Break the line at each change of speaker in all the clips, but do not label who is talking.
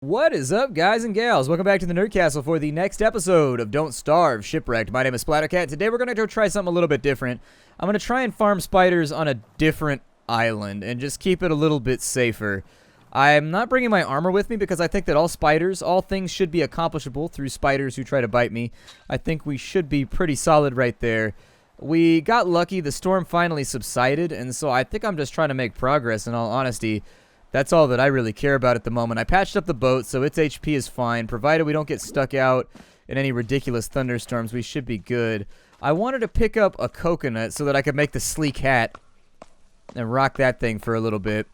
What is up, guys and gals? Welcome back to the Nerd Castle for the next episode of Don't Starve Shipwrecked. My name is Splattercat. Today we're going to go try something a little bit different. I'm going to try and farm spiders on a different island and just keep it a little bit safer. I'm not bringing my armor with me because I think that all things should be accomplishable through spiders who try to bite me. I think we should be pretty solid right there. We got lucky. The storm finally subsided, and so I think I'm just trying to make progress, in all honesty. That's all that I really care about at the moment. I patched up the boat, so its HP is fine. Provided we don't get stuck out in any ridiculous thunderstorms, we should be good. I wanted to pick up a coconut so that I could make the sleek hat and rock that thing for a little bit.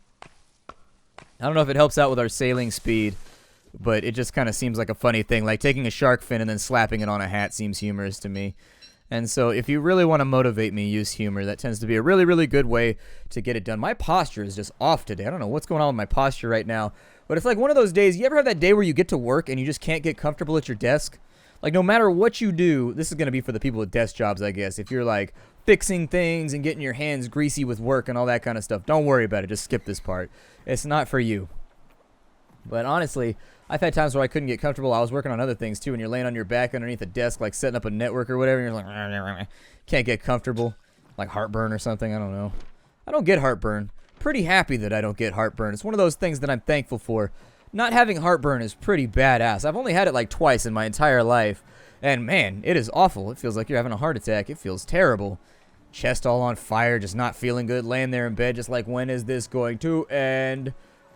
I don't know if it helps out with our sailing speed, but it just kind of seems like a funny thing. Like taking a shark fin and then slapping it on a hat seems humorous to me. And so if you really want to motivate me, use humor. That tends to be a really, really good way to get it done. My posture is just off today. I don't know what's going on with my posture right now. But it's like one of those days. You ever have that day where you get to work and you just can't get comfortable at your desk? Like no matter what you do, this is going to be for the people with desk jobs, I guess. If you're like fixing things and getting your hands greasy with work and all that kind of stuff, don't worry about it. Just skip this part. It's not for you. But honestly, I've had times where I couldn't get comfortable. I was working on other things too, and you're laying on your back underneath a desk, like setting up a network or whatever, and you're like, can't get comfortable. Like heartburn or something, I don't know. I don't get heartburn. Pretty happy that I don't get heartburn. It's one of those things that I'm thankful for. Not having heartburn is pretty badass. I've only had it like twice in my entire life, and man, it is awful. It feels like you're having a heart attack. It feels terrible. Chest all on fire, just not feeling good, laying there in bed, just like, when is this going to end?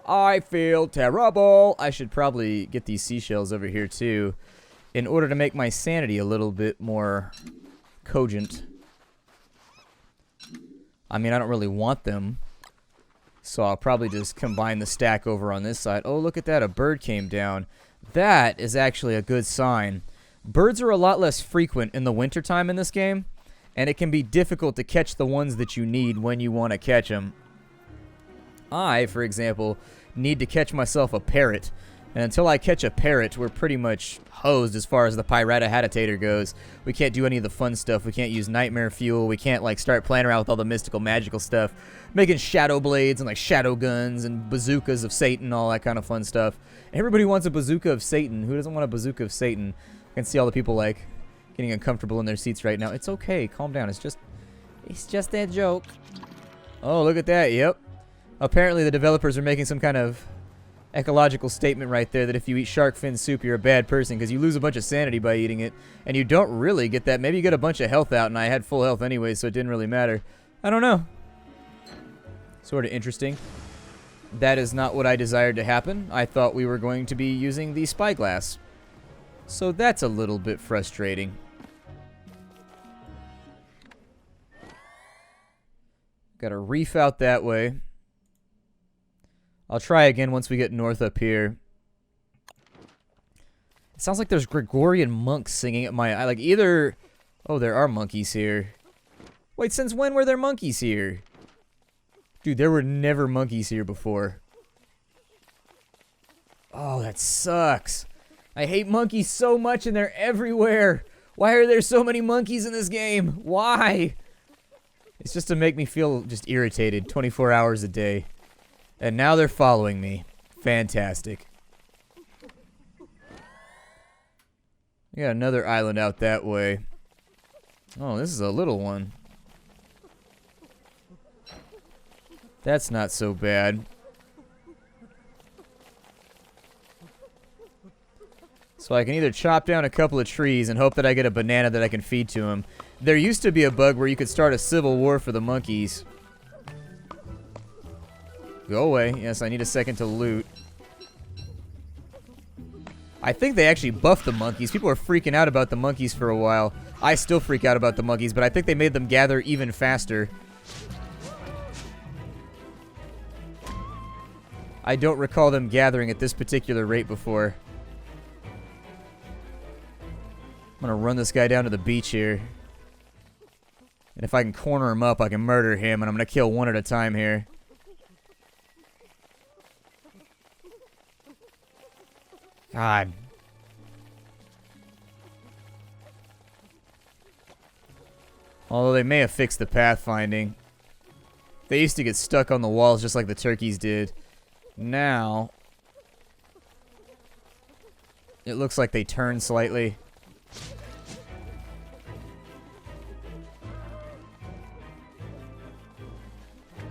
I feel terrible. I should probably get these seashells over here too in order to make my sanity a little bit more cogent. I mean, I don't really want them, so I'll probably just combine the stack over on this side. Oh, look at that. A bird came down. That is actually a good sign. Birds are a lot less frequent in the wintertime in this game, and it can be difficult to catch the ones that you need when you want to catch them. I, for example, need to catch myself a parrot. And until I catch a parrot, we're pretty much hosed as far as the pirata hatitator goes. We can't do any of the fun stuff. We can't use nightmare fuel. We can't, like, start playing around with all the mystical, magical stuff. Making shadow blades and, like, shadow guns and bazookas of Satan, all that kind of fun stuff. Everybody wants a bazooka of Satan. Who doesn't want a bazooka of Satan? I can see all the people, like, getting uncomfortable in their seats right now. It's okay. Calm down. It's just a joke. Oh, look at that. Yep. Apparently the developers are making some kind of ecological statement right there that if you eat shark fin soup, you're a bad person because you lose a bunch of sanity by eating it, and you don't really get that. Maybe you get a bunch of health out, and I had full health anyway, so it didn't really matter. I don't know. Sort of interesting. That is not what I desired to happen. I thought we were going to be using the spyglass. So that's a little bit frustrating. Got a reef out that way. I'll try again once we get north up here. It sounds like there's Gregorian monks singing at my... like either... Oh, there are monkeys here. Wait, since when were there monkeys here? Dude, there were never monkeys here before. Oh, that sucks. I hate monkeys so much and they're everywhere. Why are there so many monkeys in this game? Why? It's just to make me feel just irritated 24 hours a day. And now they're following me. Fantastic. We got another island out that way. Oh, this is a little one. That's not so bad. So I can either chop down a couple of trees and hope that I get a banana that I can feed to him. There used to be a bug where you could start a civil war for the monkeys. Go away. Yes, I need a second to loot. I think they actually buffed the monkeys. People were freaking out about the monkeys for a while. I still freak out about the monkeys, but I think they made them gather even faster. I don't recall them gathering at this particular rate before. I'm gonna run this guy down to the beach here. And if I can corner him up, I can murder him, and I'm gonna kill one at a time here. God. Although they may have fixed the pathfinding. They used to get stuck on the walls just like the turkeys did. Now, It looks like they turn slightly.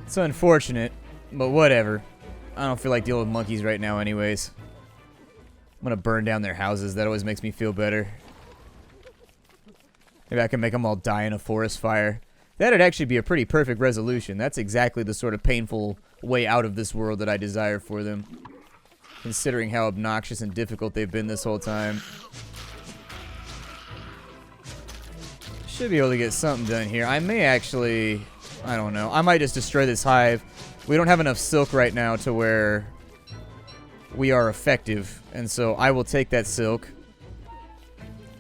It's unfortunate, but whatever. I don't feel like dealing with monkeys right now anyways. I'm gonna burn down their houses. That always makes me feel better. Maybe I can make them all die in a forest fire. That'd actually be a pretty perfect resolution. That's exactly the sort of painful way out of this world that I desire for them. Considering how obnoxious and difficult they've been this whole time. Should be able to get something done here. I may actually... I don't know. I might just destroy this hive. We don't have enough silk right now to where we are effective. And so I will take that silk.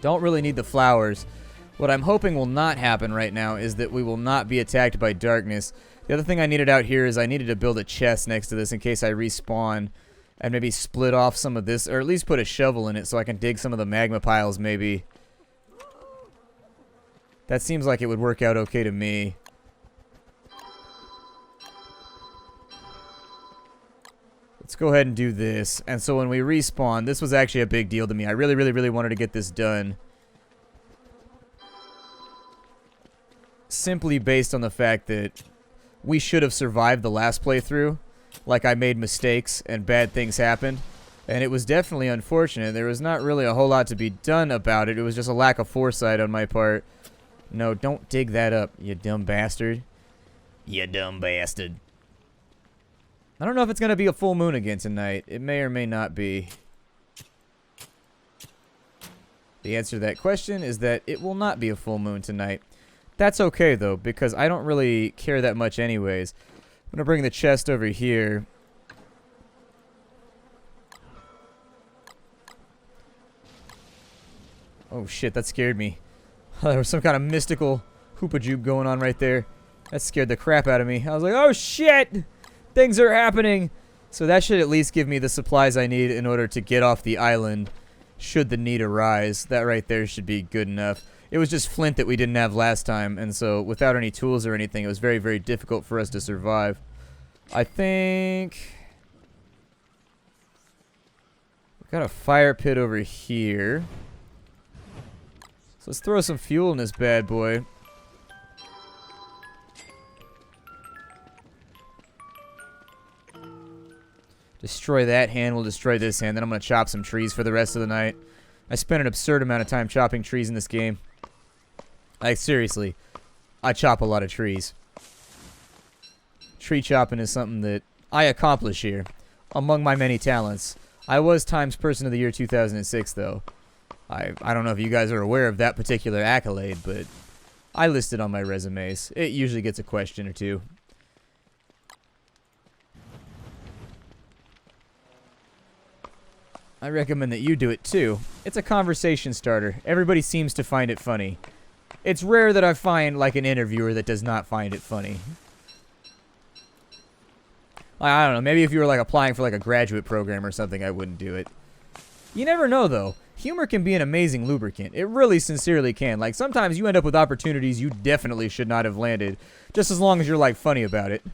Don't really need the flowers. What I'm hoping will not happen right now is that we will not be attacked by darkness. The other thing I needed out here is I needed to build a chest next to this in case I respawn. And maybe split off some of this, or at least put a shovel in it so I can dig some of the magma piles maybe. That seems like it would work out okay to me. Let's go ahead and do this. And so when we respawn, this was actually a big deal to me. I really, really, really wanted to get this done. Simply based on the fact that we should have survived the last playthrough. Like I made mistakes and bad things happened. And it was definitely unfortunate. There was not really a whole lot to be done about it. It was just a lack of foresight on my part. No, don't dig that up, you dumb bastard. You dumb bastard. I don't know if it's going to be a full moon again tonight. It may or may not be. The answer to that question is that it will not be a full moon tonight. That's okay, though, because I don't really care that much anyways. I'm going to bring the chest over here. Oh, shit, that scared me. There was some kind of mystical hoopa-joop going on right there. That scared the crap out of me. I was like, oh, shit! Things are happening! So that should at least give me the supplies I need in order to get off the island, should the need arise. That right there should be good enough. It was just flint that we didn't have last time, and so without any tools or anything, it was very, very difficult for us to survive. I think... we've got a fire pit over here. So let's throw some fuel in this bad boy. Destroy that hand, we'll destroy this hand, then I'm going to chop some trees for the rest of the night. I spent an absurd amount of time chopping trees in this game. Like, seriously, I chop a lot of trees. Tree chopping is something that I accomplish here, among my many talents. I was Times Person of the Year 2006, though. I don't know if you guys are aware of that particular accolade, but I list it on my resumes. It usually gets a question or two. I recommend that you do it too. It's a conversation starter. Everybody seems to find it funny. It's rare that I find like an interviewer that does not find it funny. I don't know, maybe if you were like applying for like a graduate program or something, I wouldn't do it. You never know though. Humor can be an amazing lubricant. It really sincerely can. Like sometimes you end up with opportunities you definitely should not have landed, just as long as you're like funny about it.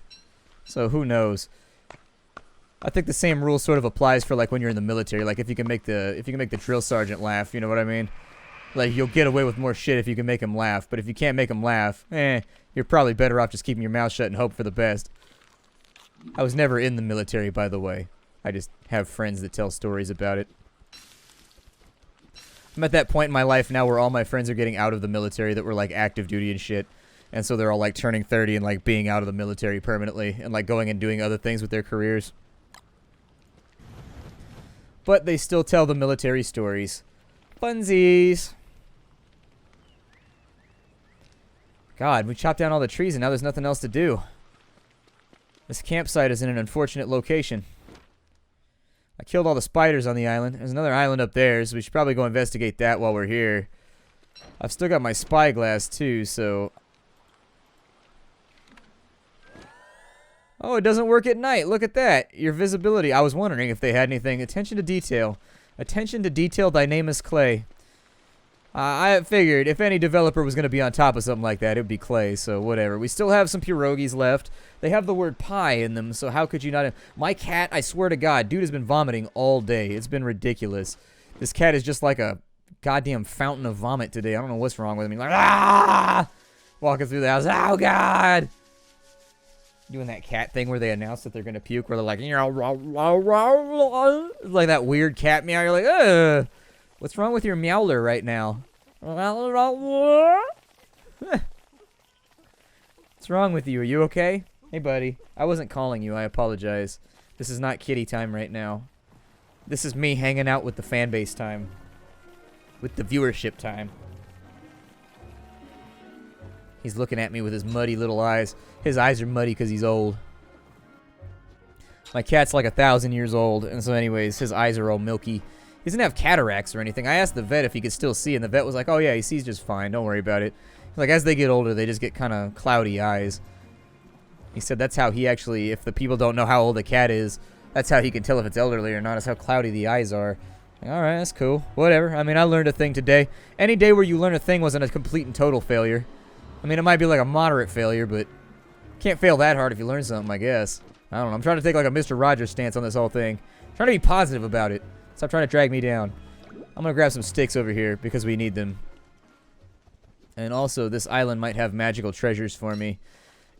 So who knows? I think the same rule sort of applies for like when you're in the military. Like if you can make the drill sergeant laugh, you know what I mean? Like you'll get away with more shit if you can make him laugh. But if you can't make him laugh, you're probably better off just keeping your mouth shut and hope for the best. I was never in the military, by the way. I just have friends that tell stories about it. I'm at that point in my life now where all my friends are getting out of the military that were like active duty and shit. And so they're all like turning 30 and like being out of the military permanently and like going and doing other things with their careers. But they still tell the military stories. Funsies. God, we chopped down all the trees and now there's nothing else to do. This campsite is in an unfortunate location. I killed all the spiders on the island. There's another island up there, so we should probably go investigate that while we're here. I've still got my spyglass too, so... Oh, it doesn't work at night. Look at that. Your visibility. I was wondering if they had anything. Attention to detail. Attention to detail, Dynamis Klei. I figured if any developer was going to be on top of something like that, it would be Klei, so whatever. We still have some pierogies left. They have the word pie in them, so how could you not... My cat, I swear to God, dude has been vomiting all day. It's been ridiculous. This cat is just like a goddamn fountain of vomit today. I don't know what's wrong with him. He's like, ah! Walking through the house. Oh, God! Doing that cat thing where they announce that they're going to puke, where they're like, like that weird cat meow. You're like, ugh. What's wrong with your meowler right now? What's wrong with you? Are you okay? Hey, buddy. I wasn't calling you. I apologize. This is not kitty time right now. This is me hanging out with the fan base time. With the viewership time. He's looking at me with his muddy little eyes. His eyes are muddy because he's old. My cat's like 1,000 years old, and so anyways, his eyes are all milky. He doesn't have cataracts or anything. I asked the vet if he could still see, and the vet was like, oh yeah, he sees just fine. Don't worry about it. Like, as they get older, they just get kind of cloudy eyes. He said that's how he actually, if the people don't know how old a cat is, that's how he can tell if it's elderly or not, is how cloudy the eyes are. Like, alright, that's cool. Whatever. I mean, I learned a thing today. Any day where you learn a thing wasn't a complete and total failure. I mean, it might be like a moderate failure, but can't fail that hard if you learn something, I guess. I don't know. I'm trying to take like a Mr. Rogers stance on this whole thing. I'm trying to be positive about it. Stop trying to drag me down. I'm going to grab some sticks over here because we need them. And also, this island might have magical treasures for me.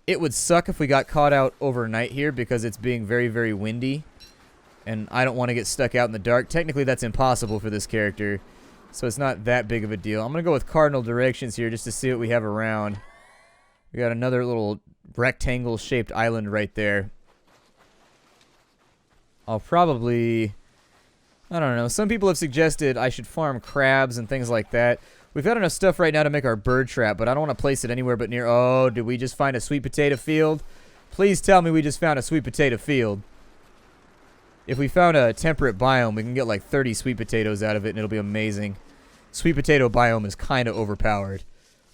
It would suck if we got caught out overnight here because it's being very, very windy. And I don't want to get stuck out in the dark. Technically, that's impossible for this character. So it's not that big of a deal. I'm going to go with cardinal directions here just to see what we have around. We got another little rectangle-shaped island right there. I'll probably... I don't know. Some people have suggested I should farm crabs and things like that. We've got enough stuff right now to make our bird trap, but I don't want to place it anywhere but near... Oh, did we just find a sweet potato field? Please tell me we just found a sweet potato field. If we found a temperate biome, we can get like 30 sweet potatoes out of it, and it'll be amazing. Sweet potato biome is kind of overpowered.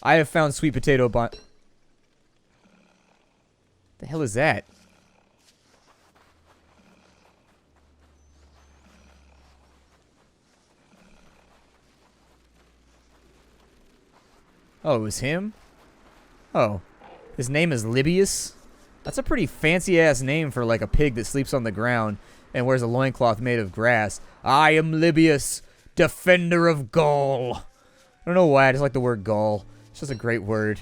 I have found sweet potato The hell is that? Oh, it was him? Oh. His name is Libius? That's a pretty fancy-ass name for like a pig that sleeps on the ground and wears a loincloth made of grass. I am Libius, defender of Gaul. I don't know why, I just like the word Gaul. It's just a great word.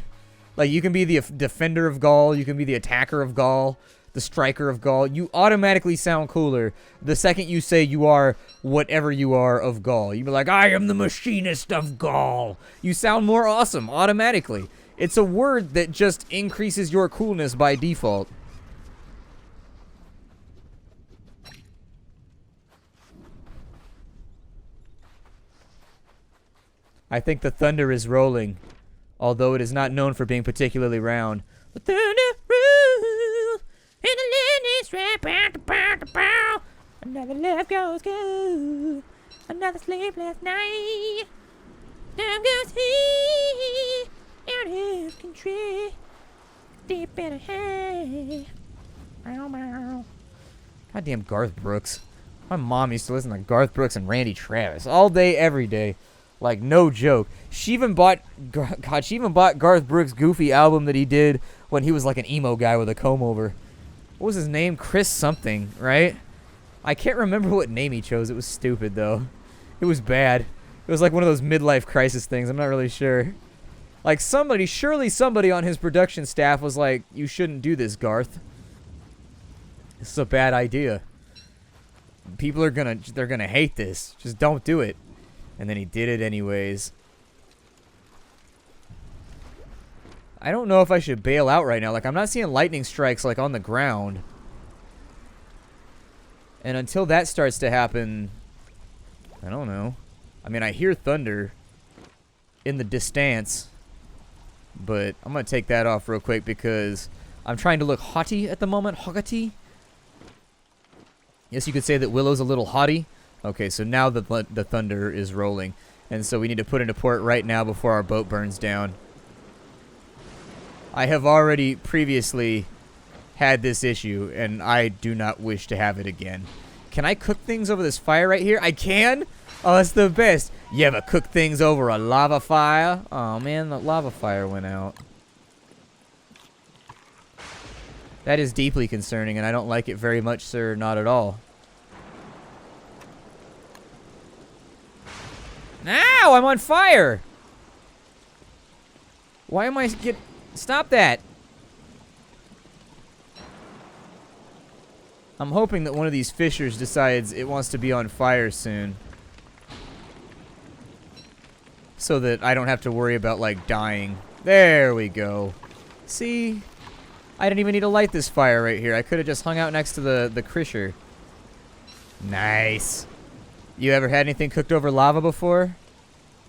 Like, you can be the defender of Gaul, you can be the attacker of Gaul, the striker of Gaul. You automatically sound cooler the second you say you are whatever you are of Gaul. You be like, I am the machinist of Gaul. You sound more awesome automatically. It's a word that just increases your coolness by default. I think the thunder is rolling, although it is not known for being particularly round. The thunder rolls, and the land is right, bow, bow, bow. Another love goes good, another sleepless night. Time goes here, out of control, deep in a hay. Bow, bow. Goddamn Garth Brooks. My mom used to listen to Garth Brooks and Randy Travis all day, every day. Like, no joke. She even bought Garth Brooks' Goofy album that he did when he was like an emo guy with a comb over. What was his name? Chris something, right? I can't remember what name he chose. It was stupid, though. It was bad. It was like one of those midlife crisis things. I'm not really sure. Like, surely somebody on his production staff was like, you shouldn't do this, Garth. This is a bad idea. People are they're gonna hate this. Just don't do it. And then he did it anyways. I don't know if I should bail out right now. Like, I'm not seeing lightning strikes, like, on the ground. And until that starts to happen, I don't know. I mean, I hear thunder in the distance. But I'm going to take that off real quick because I'm trying to look haughty at the moment. Haughty? Yes, you could say that Willow's a little haughty. Okay, so now the thunder is rolling. And so we need to put into port right now before our boat burns down. I have already previously had this issue, and I do not wish to have it again. Can I cook things over this fire right here? I can? Oh, that's the best. You ever cook things over a lava fire? Oh, man, the lava fire went out. That is deeply concerning, and I don't like it very much, sir. Not at all. Ow, I'm on fire! Why am I Stop that! I'm hoping that one of these fishers decides it wants to be on fire soon. So that I don't have to worry about, like, dying. There we go. See? I didn't even need to light this fire right here. I could have just hung out next to the Krisher. Nice. You ever had anything cooked over lava before?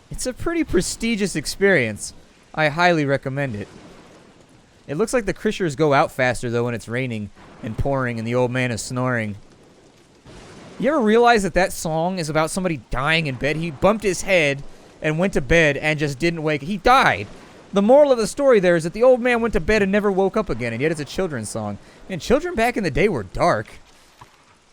It's a pretty prestigious experience. I highly recommend it. It looks like the Krishers go out faster, though, when it's raining and pouring and the old man is snoring. You ever realize that that song is about somebody dying in bed? He bumped his head and went to bed and just didn't wake. He died. The moral of the story there is that the old man went to bed and never woke up again, and yet it's a children's song. And children back in the day were dark.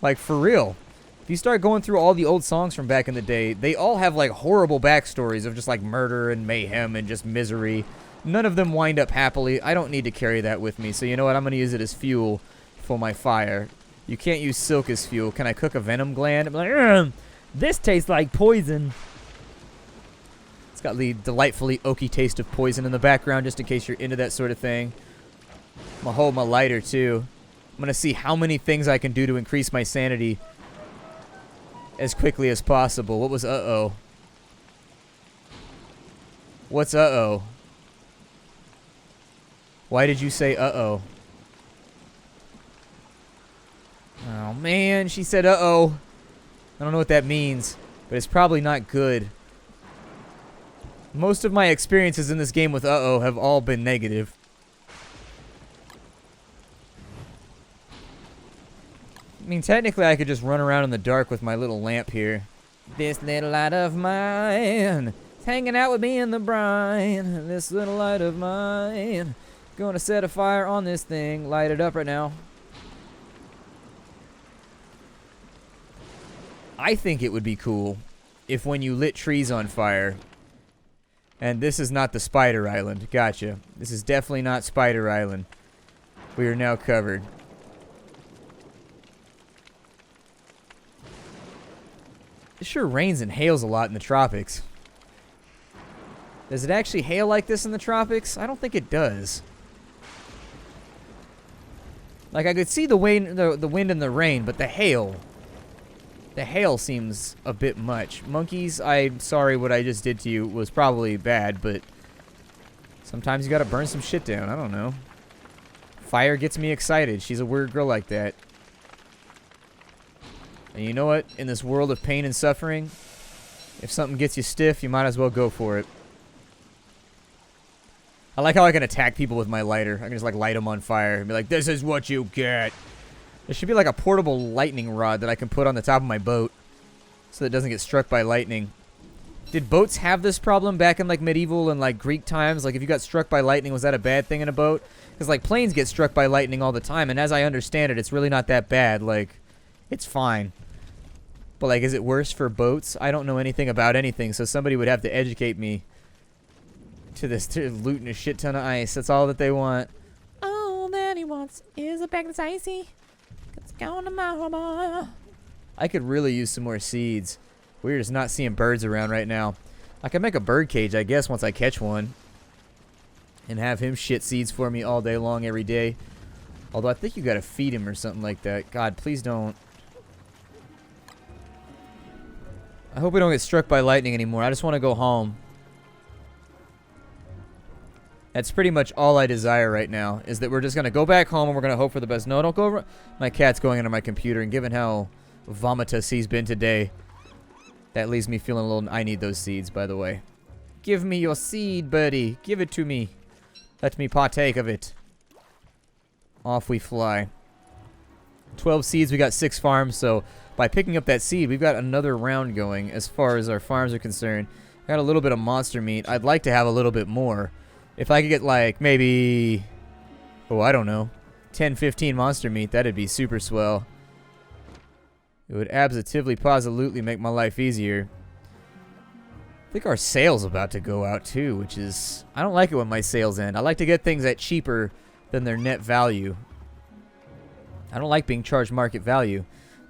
Like, for real. If you start going through all the old songs from back in the day, they all have, like, horrible backstories of just, like, murder and mayhem and just misery. None of them wind up happily. I don't need to carry that with me, so you know what? I'm going to use it as fuel for my fire. You can't use silk as fuel. Can I cook a venom gland? I'm like, this tastes like poison. It's got the delightfully oaky taste of poison in the background, just in case you're into that sort of thing. I'm going to hold my lighter, too. I'm going to see how many things I can do to increase my sanity as quickly as possible. What was uh-oh? What's uh-oh? Why did you say uh-oh? Oh, man, she said uh-oh. I don't know what that means, but it's probably not good. Most of my experiences in this game with uh-oh have all been negative. I mean, technically, I could just run around in the dark with my little lamp here. This little light of mine is hanging out with me in the brine. This little light of mine, gonna set a fire on this thing. Light it up right now. I think it would be cool if when you lit trees on fire, and this is not the Spider Island. Gotcha. This is definitely not Spider Island. We are now covered. It sure rains and hails a lot in the tropics. Does it actually hail like this in the tropics? I don't think it does. Like, I could see the wind and the rain, but the hail seems a bit much. Monkeys, I'm sorry what I just did to you was probably bad, but sometimes you gotta burn some shit down. I don't know. Fire gets me excited. She's a weird girl like that. And you know what? In this world of pain and suffering, if something gets you stiff, you might as well go for it. I like how I can attack people with my lighter. I can just, like, light them on fire and be like, this is what you get. There should be, like, a portable lightning rod that I can put on the top of my boat so that it doesn't get struck by lightning. Did boats have this problem back in, like, medieval and, like, Greek times? Like, if you got struck by lightning, was that a bad thing in a boat? Because, like, planes get struck by lightning all the time, and as I understand it, it's really not that bad. Like, it's fine. But, like, is it worse for boats? I don't know anything about anything, so somebody would have to educate me to this, to looting a shit ton of ice. That's all that they want. All that he wants is a bag that's icy. It's going to my home. I could really use some more seeds. We're just not seeing birds around right now. I could make a bird cage, I guess, once I catch one. And have him shit seeds for me all day long, every day. Although I think you gotta feed him or something like that. God, please don't. I hope we don't get struck by lightning anymore. I just want to go home. That's pretty much all I desire right now, is that we're just going to go back home and we're going to hope for the best. No, don't go. My cat's going under my computer, and given how vomitous he's been today, that leaves me feeling a little... I need those seeds, by the way. Give me your seed, buddy. Give it to me. Let me partake of it. Off we fly. 12 seeds, we got 6 farms, so by picking up that seed, we've got another round going as far as our farms are concerned. Got a little bit of monster meat. I'd like to have a little bit more. If I could get, like, maybe, oh, I don't know, 10, 15 monster meat, that'd be super swell. It would absolutely make my life easier. I think our sale's about to go out, too, which is, I don't like it when my sales end. I like to get things at cheaper than their net value. I don't like being charged market value.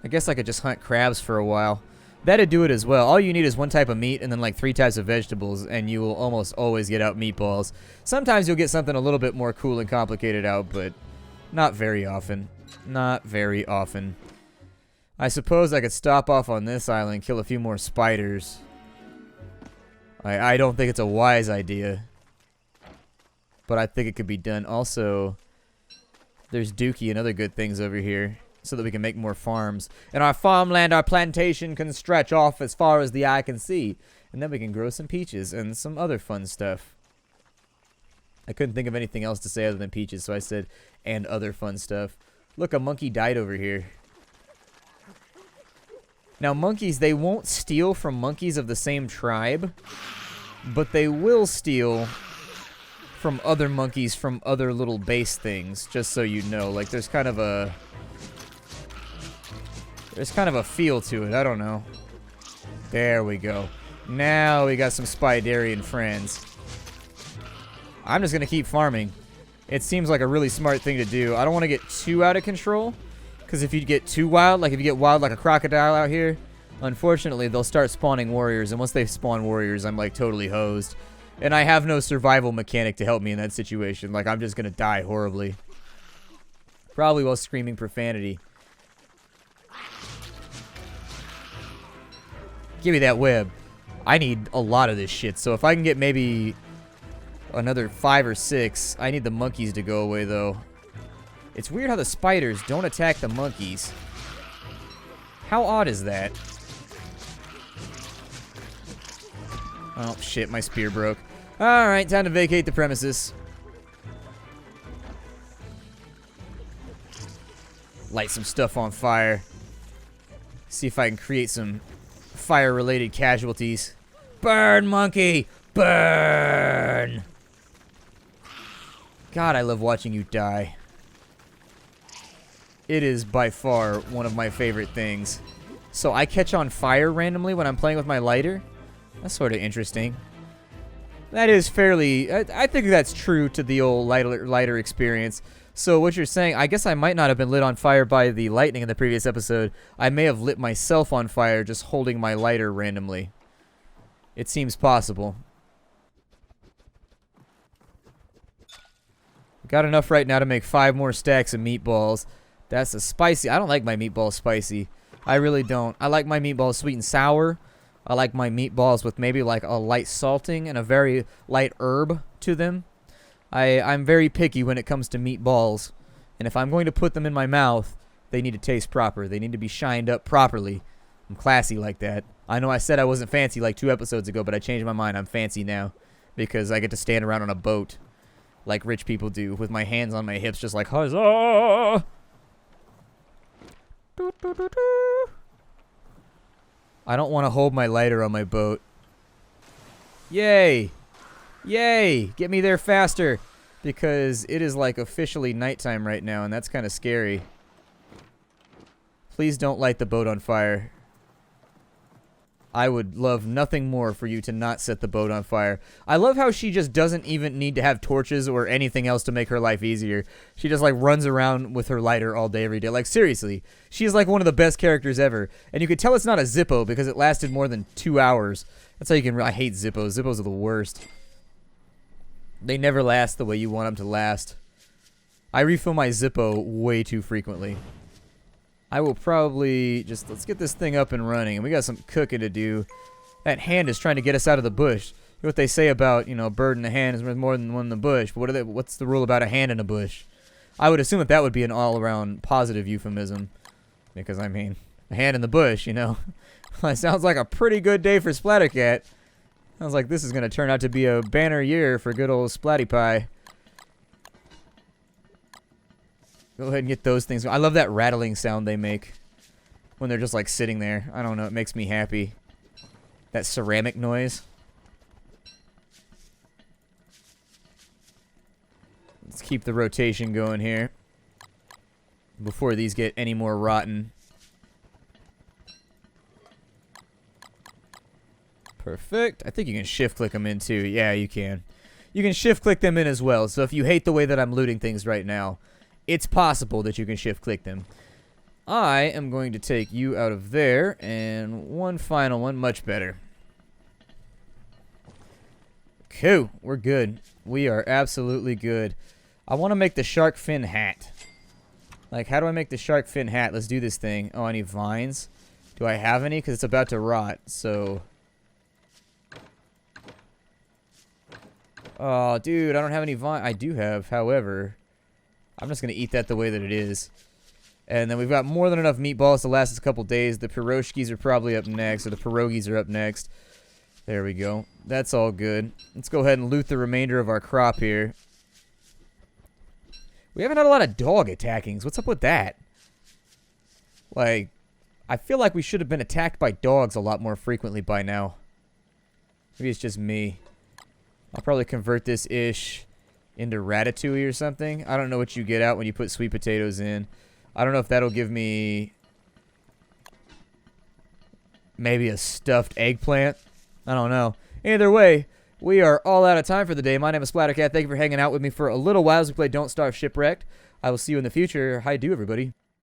I guess I could just hunt crabs for a while. That'd do it as well. All you need is one type of meat and then like 3 types of vegetables, and you will almost always get out meatballs. Sometimes you'll get something a little bit more cool and complicated out, but not very often. Not very often. I suppose I could stop off on this island, kill a few more spiders. I don't think it's a wise idea, but I think it could be done. Also, there's Dookie and other good things over here, so that we can make more farms. And our farmland, our plantation can stretch off as far as the eye can see. And then we can grow some peaches and some other fun stuff. I couldn't think of anything else to say other than peaches, so I said, and other fun stuff. Look, a monkey died over here. Now, monkeys, they won't steal from monkeys of the same tribe, but they will steal from other monkeys from other little base things, just so you know. Like, there's kind of a feel to it. I don't know. There we go. Now we got some Spiderian friends. I'm just going to keep farming. It seems like a really smart thing to do. I don't want to get too out of control, because if you get too wild, like if you get wild like a crocodile out here, unfortunately, they'll start spawning warriors, and once they spawn warriors, I'm like totally hosed. And I have no survival mechanic to help me in that situation. Like, I'm just going to die horribly. Probably while screaming profanity. Give me that web. I need a lot of this shit, so if I can get maybe another 5 or 6, I need the monkeys to go away, though. It's weird how the spiders don't attack the monkeys. How odd is that? Oh, shit, my spear broke. Alright, time to vacate the premises. Light some stuff on fire. See if I can create some fire-related casualties. Burn, monkey! Burn! God, I love watching you die. It is by far one of my favorite things. So I catch on fire randomly when I'm playing with my lighter? That's sort of interesting. That is fairly... I think that's true to the old lighter experience. So what you're saying, I guess I might not have been lit on fire by the lightning in the previous episode. I may have lit myself on fire just holding my lighter randomly. It seems possible. Got enough right now to make 5 more stacks of meatballs. That's a spicy. I don't like my meatballs spicy. I really don't. I like my meatballs sweet and sour. I like my meatballs with maybe like a light salting and a very light herb to them. I'm very picky when it comes to meatballs. And if I'm going to put them in my mouth, they need to taste proper. They need to be shined up properly. I'm classy like that. I know I said I wasn't fancy like 2 episodes ago, but I changed my mind. I'm fancy now because I get to stand around on a boat like rich people do with my hands on my hips just like, huzzah! I don't want to hold my lighter on my boat. Yay! Yay! Get me there faster! Because it is like officially nighttime right now, and that's kind of scary. Please don't light the boat on fire. I would love nothing more for you to not set the boat on fire. I love how she just doesn't even need to have torches or anything else to make her life easier. She just like runs around with her lighter all day, every day. Like seriously, she's like one of the best characters ever. And you could tell it's not a Zippo because it lasted more than 2 hours. That's how you can... I hate Zippos. Zippos are the worst. They never last the way you want them to last. I refill my Zippo way too frequently. I will probably just... Let's get this thing up and running. And we got some cooking to do. That hand is trying to get us out of the bush. You know what they say about, you know, a bird in the hand is worth more than one in the bush. But what's the rule about a hand in a bush? I would assume that would be an all-around positive euphemism. Because, I mean, a hand in the bush, you know. It sounds like a pretty good day for Splattercat. Sounds like this is going to turn out to be a banner year for good old Splatty Pie. Go ahead and get those things. I love that rattling sound they make when they're just like sitting there. I don't know. It makes me happy. That ceramic noise. Let's keep the rotation going here before these get any more rotten. Perfect. I think you can shift click them in too. Yeah, you can. You can shift click them in as well. So if you hate the way that I'm looting things right now, it's possible that you can shift click them. I am going to take you out of there, and one final one, much better. Cool, we're good. We are absolutely good. I want to make the shark fin hat. Like, how do I make the shark fin hat? Let's do this thing. Oh, I need vines. Do I have any? Because it's about to rot, so... Oh, dude, I don't have any vine. I do have, however, I'm just going to eat that the way that it is. And then we've got more than enough meatballs to last us a couple days. The piroshkis are probably up next, or the pierogies are up next. There we go. That's all good. Let's go ahead and loot the remainder of our crop here. We haven't had a lot of dog attackings. What's up with that? Like, I feel like we should have been attacked by dogs a lot more frequently by now. Maybe it's just me. I'll probably convert this ish into ratatouille or something. I don't know what you get out when you put sweet potatoes in. I don't know if that'll give me maybe a stuffed eggplant. I don't know. Either way, we are all out of time for the day. My name is Splattercat. Thank you for hanging out with me for a little while as we play Don't Starve Shipwrecked. I will see you in the future. Hi-do, everybody.